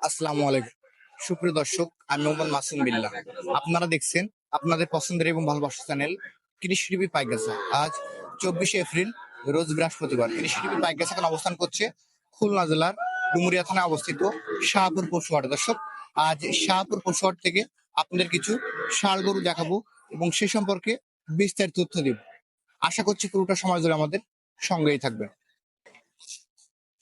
আসসালামু আলাইকুম সুপ্রিয় দর্শক, আমি মোহাম্মদ মাসুম বিল্লাহ। আপনারা দেখছেন আপনাদের পছন্দের এবং ভালোবাসার চ্যানেল কৃষি টিভি পাইকগাছা। আজ 24শে এপ্রিল, রোজ বৃহস্পতিবার। কৃষি টিভি পাইকগাছা এখন অবস্থান করছে খুলনা জেলার ডুমুরিয়া থানায় অবস্থিত শাহপুর পশুহাটে। দর্শক, আজ শাহপুর পশুহাট থেকে আপনাদের কিছু ষাঁড় গরু দেখাবো এবং সে সম্পর্কে বিস্তারিত তথ্য দিব। আশা করছি পুরোটা সময় ধরে আমাদের সঙ্গেই থাকবেন।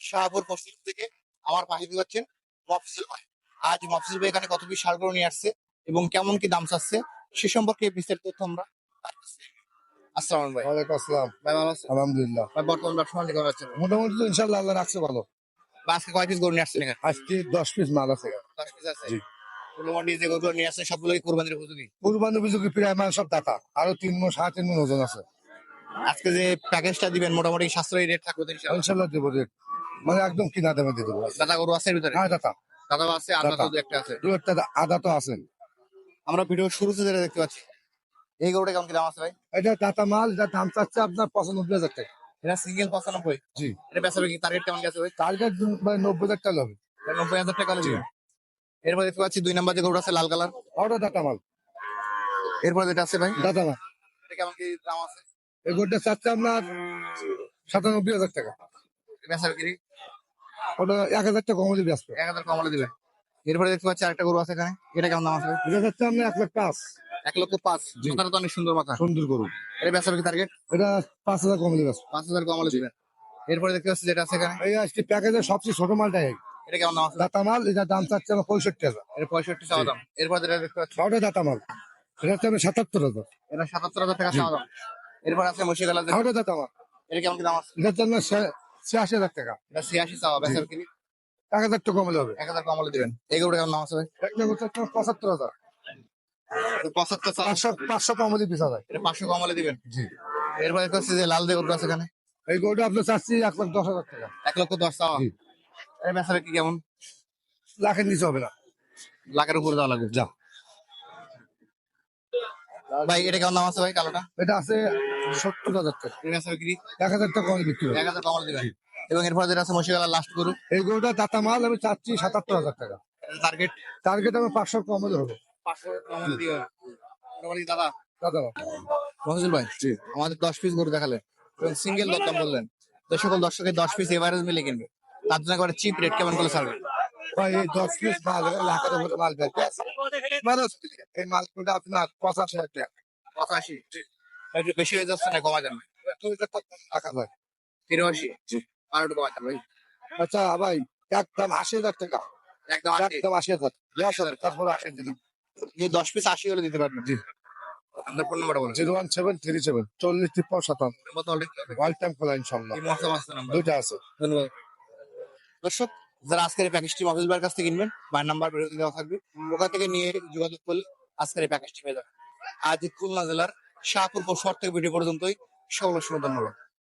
শাহপুর পশুহাট থেকে আমার পাশে পাচ্ছেন মফসিল ভাই। আজ মফসিল ভাই এখানে কত পিস ষাঁড় গরু নিয়ে আসছে এবং কেমন কি দাম চাচ্ছে সে সম্পর্কে বিস্তারিত তথ্য আমরা। আসসালাম ভাই। ওয়ালাইকুম আসসালাম। ভাই ভালো আছেন? আলহামদুলিল্লাহ, ভাই বর্তমান ব্যবসা বাণিজ্য কেমন যাচ্ছে? মোটামুটি তো ইনশাল্লাহ আল্লাহ রাখছে ভালো। বা আজকে কয় পিস গরু নিয়ে আসছেন এখানে? আজকে 10 পিস মাল আছে। 10 পিস আছে। জি। মোটামুটি যে গরুগুলো নিয়ে আসছেন সবগুলো কি কোরবানির উপযোগী? কুরবানি উপযোগী প্রায় মাল সব দাতা, আরো 3 মণ 3.5 মণ ওজন আছে। আজকে যে প্যাকেজটা দিবেন মোটামুটি সাশ্রয়ী রেট থাকবে তো ইনশাআল্লাহ? ইনশাল্লাহ দেবো রেট, মানে একদম কিনা দামে দিয়ে দেবো। দাদা গরু আছে এর ভিতরে? হ্যাঁ দাতা, দাদা আছে, আদা দাতা। তো একটা আছে। দু একটা আদা তো আছে। আমরা ভিডিও শুরুতে যেটা দেখতে পাচ্ছি, এই গরুটা কেমন কি দাম আছে ভাই? এটা দাতা মাল, এটা দাম চাচ্ছে আপনার 95,000 টাকা। এটা সিঙ্গেল 95? জি। এটা বেচাবে কি টার্গেট কেমন গেছে ভাই? টার্গেট ভাই 90,000 টাকা হবে। 90,000 টাকা দিবেন। এরপর দেখতে পাচ্ছি 2 নাম্বার যে গরুটা আছে লাল কালার, ওটা দাতা মাল, এরপর যেটা আছে ভাই দাতা মাল। এটা কেমন কি দাম আছে? এই গোটা চাচ্ছে আপনার 97,000 টাকা। বেচাবে কি ওটা 1,000 টাকা কমে দিয়ে আসবে। 1000 কমালে দিবেন। এরপরে দেখতে পাচ্ছি আরেকটা গরু আছে এখানে, এটা কেমন দাম আছে ভাই? এটা চাচ্ছে আপনার 1,05,000। 1,05,000। জি। মাথাটা তো অনেক সুন্দর মাথা। সুন্দর গরু। এটা বেচাবে কি টার্গেট? এটা 5,000 কমে দিয়ে আসবে। 5,000 কমালে দিবেন। এরপরে দেখতে পাচ্ছি যেটা আছে এখানে, এই আজকে প্যাকেজের সবচেয়ে ছোট মালটাই এটা কেমন দাম আছে? দাতা মাল, এটা দাম চাচ্ছে আমার 65,000। এটা 65 চাওয়া দাম। এরপর যেটা দেখতে পাচ্ছি ওটা দাতা মাল, এটা হচ্ছে আমি 77,000। এটা 77,000 টাকা চাওয়া দাম। এরপর আছে মসি কালার, ওটা দাতা মাল, এটা কেমন কি দাম আছে? এটা হচ্ছে আপনার 86,000 টাকা। এটা 86 চাওয়া, বেচাবে কি 1,000 টাকা কমলে হবে। 1000 কমালে দিবেন। এই গরুটা কেমন দাম আছে ভাই? একটা হচ্ছে আপনার 75,000। 75 চাওয়া, 500 কমলে 20,000। এটা 500 কমালে দিবেন। জি। এরপর দেখতে পাচ্ছি যে লাল যে গরুটা আছে এখানে, এই গরুটা আপনার চাচ্ছি 1,10,000 টাকা। 1,10,000 চাওয়া। জি। এটা বেচাবে কি কেমন? লাখের নিচে হবে না। লাখের উপরে দেওয়া লাগবে। যা। ভাই এটা কেমন দাম আছে ভাই কালোটা? এটা আছে 70,000 টাকা। এটা বেচাবে কি 1,000 টাকা কমে বিক্রি হবে। 1000 কমালে দিবেন। এবং এরপর যেটা আছে মসি কালার লাস্ট গরু, এই গরুটা দাতা মাল আমি চাচ্ছি 77,000 টাকা। টার্গেট টার্গেট আমার 500 কমলে হবে। 500 কমালে দিবেন। মোটামুটি দাদা দাতা মাল। মহসিন ভাই, জি। আমাদের 10 পিস গরু দেখালেন এবং সিঙ্গেল দরদাম বললেন, তো সকল দর্শকের 10 পিস এভারেজ মিলে কিনবে, তার জন্য একবারে চিপ রেট কেমন করে ছাড়বে? ভাই এই 10 পিস মাল লাখের উপরে মাল বের আছে। মানে এই মালগুলো আপনার 85,000 টাকা। 85? একটু বেশি হয়ে যাচ্ছে না, কমা যাবে? তুই এটা কত টাকা ভাই? 83? আর একটু কমা যাবে ভাই? আচ্ছা ভাই, একদম 80,000 টাকা। একদম 80? একদম 80,000। তারপর 80 দিন। এই 10 পিস 80 হলে দিতে পারবেন। জি। আপনার ফোন নাম্বারটা বলেন। 01737 40 53 57। মতো অলরেডি ওয়াল টাইম খোলা ইনশাল্লাহ। এই মহসা মাস্টার নাম্বার। দুইটা আছে। ধন্যবাদ। দর্শক, যারা আজকের এই প্যাকেজটি মফিজ ভাইয়ের কাছ থেকে কিনবেন, ভাইয়ের নাম্বার ভিডিওতে দেওয়া থাকবে, ওখান থেকে নিয়ে যোগাযোগ করলে আজকের এই প্যাকেজটি পেয়ে যাবেন। আজ খুলনা জেলার শাহপুর শহর থেকে ভিডিও পর্যন্তই। সকলের ধন্যবাদ।